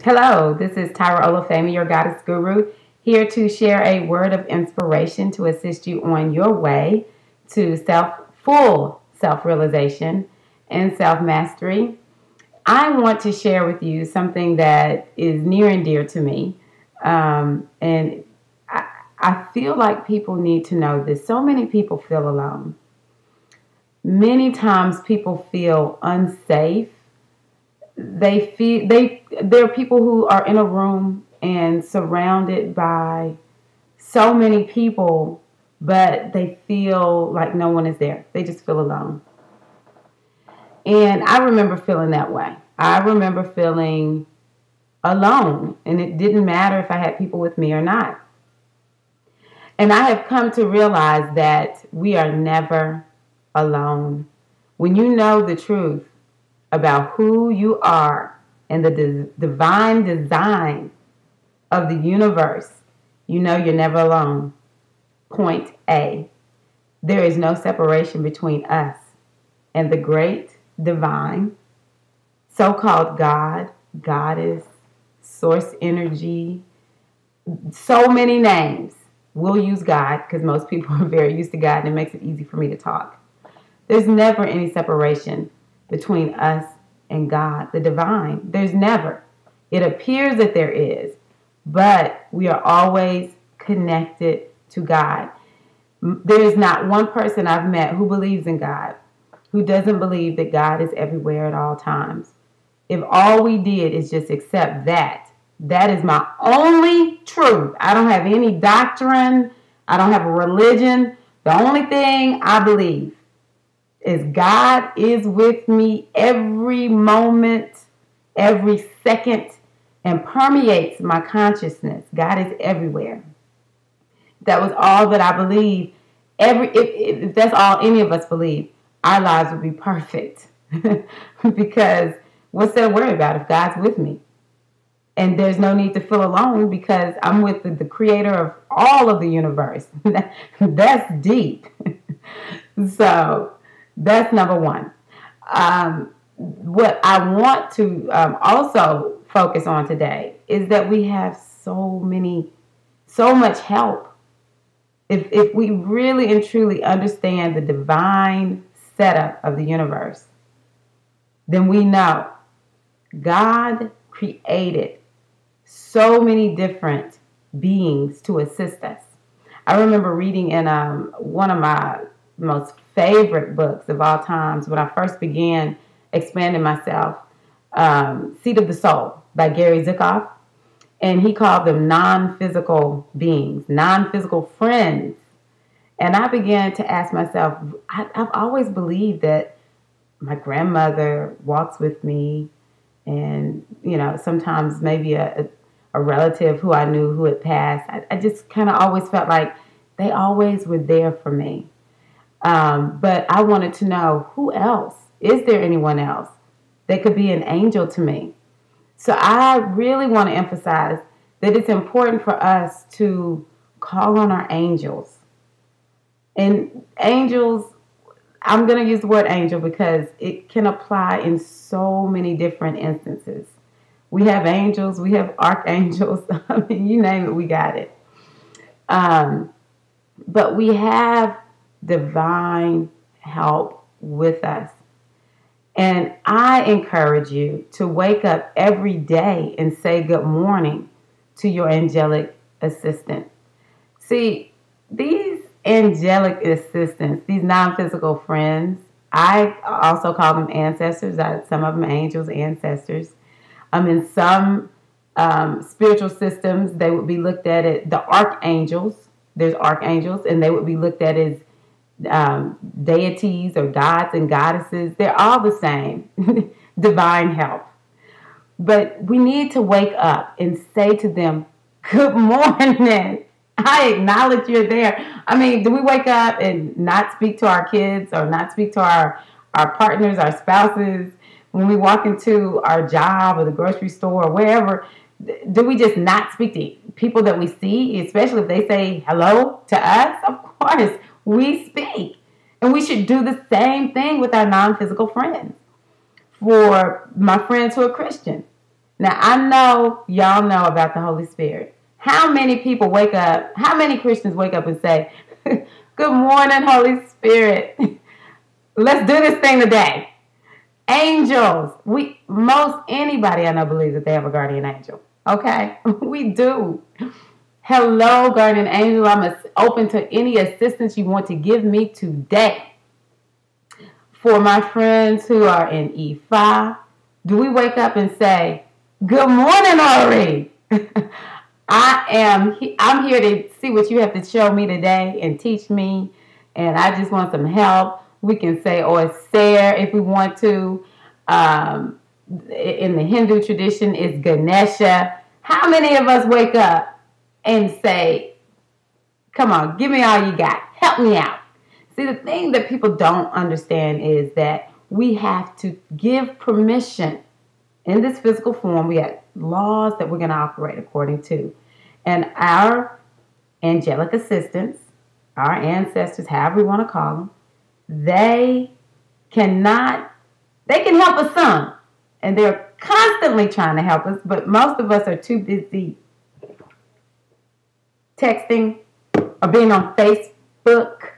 Hello, this is Tyra Olafemi, your goddess guru, here to share a word of inspiration to assist you on your way to full self-realization and self-mastery. I want to share with you something that is near and dear to me. And I feel like people need to know this. So many people feel alone. Many times people feel unsafe. There are people who are in a room and surrounded by so many people, but they feel like no one is there. They just feel alone. And I remember feeling that way. I remember feeling alone, and it didn't matter if I had people with me or not. And I have come to realize that we are never alone. When you know the truth about who you are and the divine design of the universe, you know you're never alone. Point A. There is no separation between us and the great divine, so-called God, goddess, source energy, so many names. We'll use God because most people are very used to God and it makes it easy for me to talk. There's never any separation between us and God, the divine. There's never. It appears that there is, but we are always connected to God. There is not one person I've met who believes in God, who doesn't believe that God is everywhere at all times. If all we did is just accept that, that is my only truth. I don't have any doctrine. I don't have a religion. The only thing I believe is God is with me every moment, every second, and permeates my consciousness. God is everywhere. That was all that I believe. If that's all any of us believe, our lives would be perfect. Because what's there to worry about if God's with me? And there's no need to feel alone because I'm with the creator of all of the universe. That's deep. So that's number one. What I want to also focus on today is that we have so much help. If we really and truly understand the divine setup of the universe, then we know God created so many different beings to assist us. I remember reading in one of my most favorite books of all times when I first began expanding myself, Seat of the Soul by Gary Zukav. And he called them non-physical beings, non-physical friends. And I began to ask myself, I've always believed that my grandmother walks with me and, sometimes maybe a relative who I knew who had passed. I just kind of always felt like they always were there for me. But I wanted to know who else? Is there anyone else that could be an angel to me? So I really want to emphasize that it's important for us to call on our angels. And angels, I'm going to use the word angel because it can apply in so many different instances. We have angels, we have archangels. I mean, you name it, we got it. But we have divine help with us. And I encourage you to wake up every day and say good morning to your angelic assistant. See, these angelic assistants, these non-physical friends, I also call them ancestors. Some of them angels, ancestors. In some spiritual systems, they would be looked at as the archangels. There's archangels, and they would be looked at as deities or gods and goddesses. They're all the same. Divine help. But we need to wake up and say to them, good morning. I acknowledge you're there. I mean, do we wake up and not speak to our kids or not speak to our partners, our spouses, when we walk into our job or the grocery store or wherever? Do we just not speak to people that we see, especially if they say hello to us? Of course, we speak. And we should do the same thing with our non-physical friends. For my friends who are Christian, Now, I know y'all know about the Holy Spirit. How many people wake up, how many Christians wake up and say, good morning, Holy Spirit. Let's do this thing today. Angels. Most anybody I know believes that they have a guardian angel. Okay? We do. Hello, guardian angel. I'm open to any assistance you want to give me today. For my friends who are in E5, do we wake up and say, good morning, Ori? I'm here to see what you have to show me today and teach me, and I just want some help. We can say, or Ser if we want to. In the Hindu tradition, it's Ganesha. How many of us wake up and say, come on, give me all you got. Help me out. See, the thing that people don't understand is that we have to give permission. In this physical form, we have laws that we're going to operate according to. And our angelic assistants, our ancestors, however we want to call them, they can help us some. And they're constantly trying to help us, but most of us are too busy texting or being on Facebook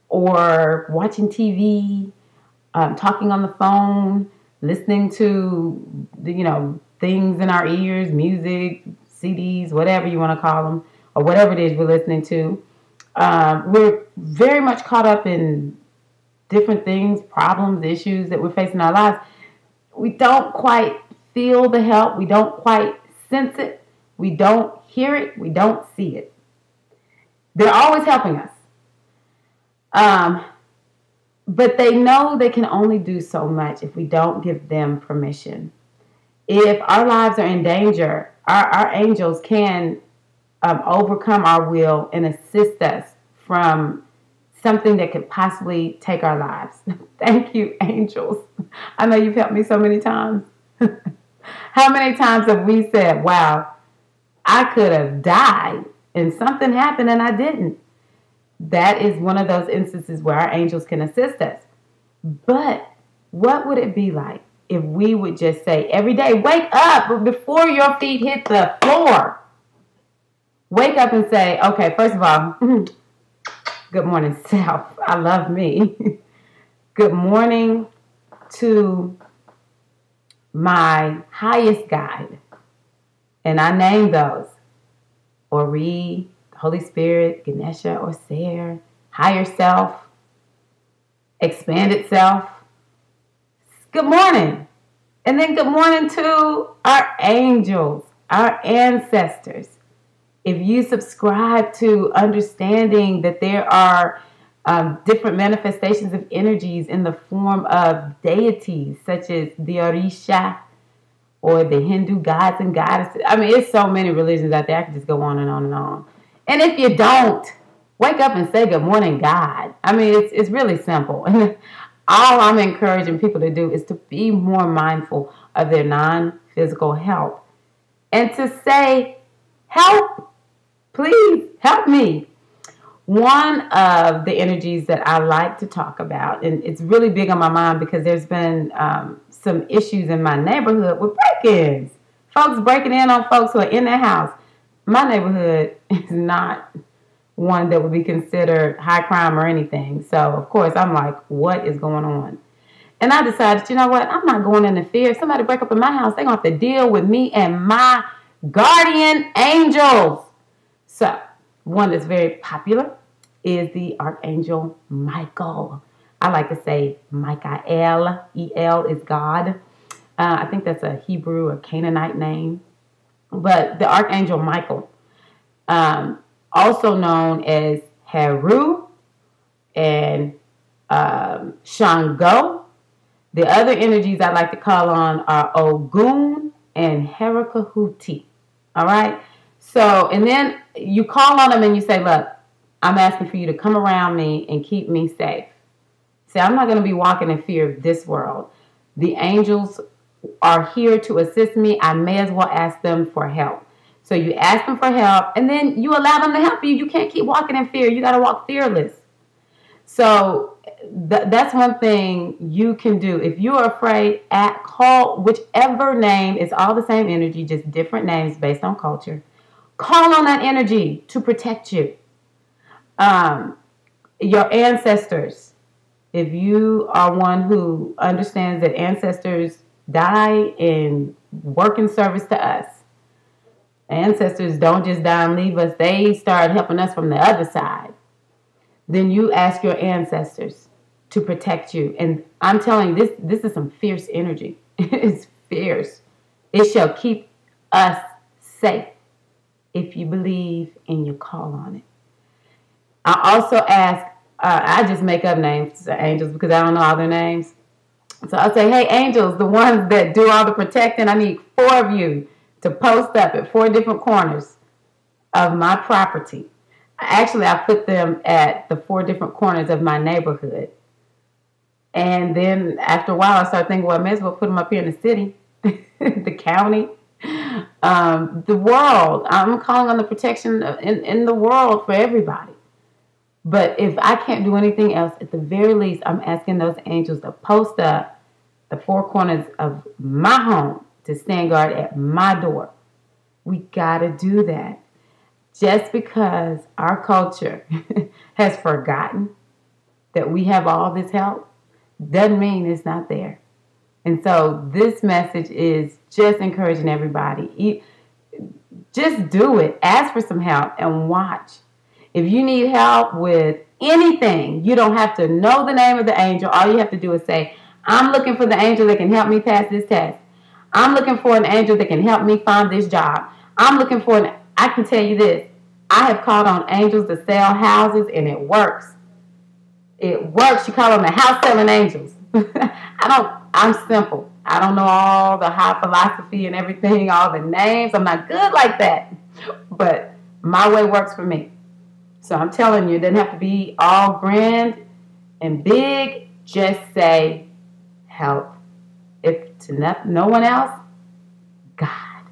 or watching TV, talking on the phone, listening to, things in our ears, music, CDs, whatever you want to call them, or whatever it is we're listening to. We're very much caught up in different things, problems, issues that we're facing in our lives. We don't quite feel the help. We don't quite sense it. We don't hear it. We don't see it. They're always helping us. But they know they can only do so much if we don't give them permission. If our lives are in danger, our angels can overcome our will and assist us from something that could possibly take our lives. Thank you, angels. I know you've helped me so many times. How many times have we said, wow, I could have died and something happened and I didn't? That is one of those instances where our angels can assist us. But what would it be like if we would just say every day, wake up before your feet hit the floor? Wake up and say, okay, first of all, good morning, self. I love me. Good morning to my highest guide. And I name those. Ori, Holy Spirit, Ganesha, or Ser, higher self, expanded self. Good morning. And then good morning to our angels, our ancestors. If you subscribe to understanding that there are different manifestations of energies in the form of deities, such as the Orisha or the Hindu gods and goddesses. I mean, it's so many religions out there. I could just go on and on and on. And if you don't, wake up and say good morning, God. I mean, it's really simple. All I'm encouraging people to do is to be more mindful of their non-physical health and to say, help, please help me. One of the energies that I like to talk about, and it's really big on my mind because there's been some issues in my neighborhood with break-ins. Folks breaking in on folks who are in their house. My neighborhood is not one that would be considered high crime or anything. So, of course, I'm like, what is going on? And I decided, you know what? I'm not going into fear. If somebody break up in my house, they're going to have to deal with me and my guardian angels. So, one that's very popular is the Archangel Michael. I like to say Michael. E-L is God. I think that's a Hebrew or Canaanite name. But the Archangel Michael, also known as Heru and Shango. The other energies I like to call on are Ogun and Herakahuti. All right? So, and then you call on them and you say, look, I'm asking for you to come around me and keep me safe. See, I'm not going to be walking in fear of this world. The angels are here to assist me. I may as well ask them for help. So you ask them for help and then you allow them to help you. You can't keep walking in fear. You got to walk fearless. So That's one thing you can do. If you are afraid, call whichever name. Is all the same energy, just different names based on culture. Call on that energy to protect you. Your ancestors. If you are one who understands that ancestors die and work in service to us, ancestors don't just die and leave us, they start helping us from the other side, then you ask your ancestors to protect you. And I'm telling you, this is some fierce energy. It's fierce. It shall keep us safe if you believe and you call on it. I also ask, I just make up names to angels because I don't know all their names. So I'll say, hey, angels, the ones that do all the protecting, I need 4 of you to post up at 4 different corners of my property. Actually, I put them at the 4 different corners of my neighborhood. And then after a while, I started thinking, well, I may as well put them up here in the city, the county, the world. I'm calling on the protection in the world for everybody. But if I can't do anything else, at the very least, I'm asking those angels to post up the 4 corners of my home to stand guard at my door. We got to do that. Just because our culture has forgotten that we have all this help doesn't mean it's not there. And so this message is just encouraging everybody. Just do it. Ask for some help and watch. If you need help with anything, you don't have to know the name of the angel. All you have to do is say, I'm looking for the angel that can help me pass this test. I'm looking for an angel that can help me find this job. I'm looking for I can tell you this. I have called on angels to sell houses, and it works. It works. You call them the house selling angels. I'm simple. I don't know all the high philosophy and everything, all the names. I'm not good like that. But my way works for me. So I'm telling you, it doesn't have to be all grand and big. Just say, help. If to no one else, God,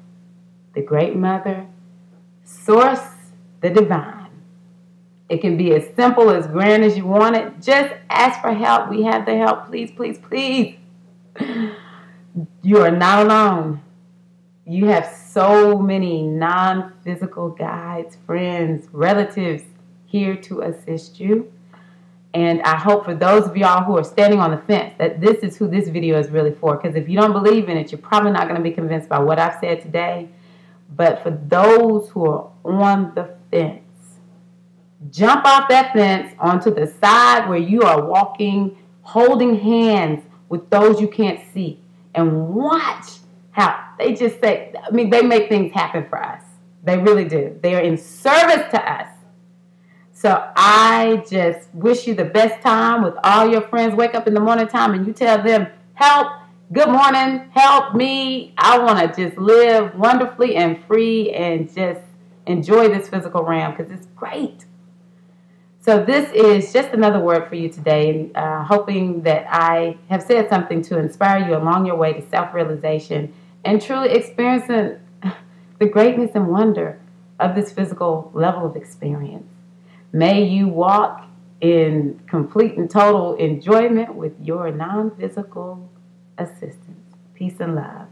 the great mother, source, the divine. It can be as simple, as grand as you want it. Just ask for help. We have the help. Please, please, please. You are not alone. You have so many non-physical guides, friends, relatives here to assist you. And I hope for those of y'all who are standing on the fence that this is who this video is really for. Because if you don't believe in it, you're probably not going to be convinced by what I've said today. But for those who are on the fence, jump off that fence onto the side where you are walking, holding hands with those you can't see. And watch how they just say, they make things happen for us. They really do. They are in service to us. So I just wish you the best time with all your friends. Wake up in the morning time and you tell them, help, good morning, help me. I want to just live wonderfully and free and just enjoy this physical realm because it's great. So this is just another word for you today, hoping that I have said something to inspire you along your way to self-realization and truly experiencing the greatness and wonder of this physical level of experience. May you walk in complete and total enjoyment with your non-physical assistance. Peace and love.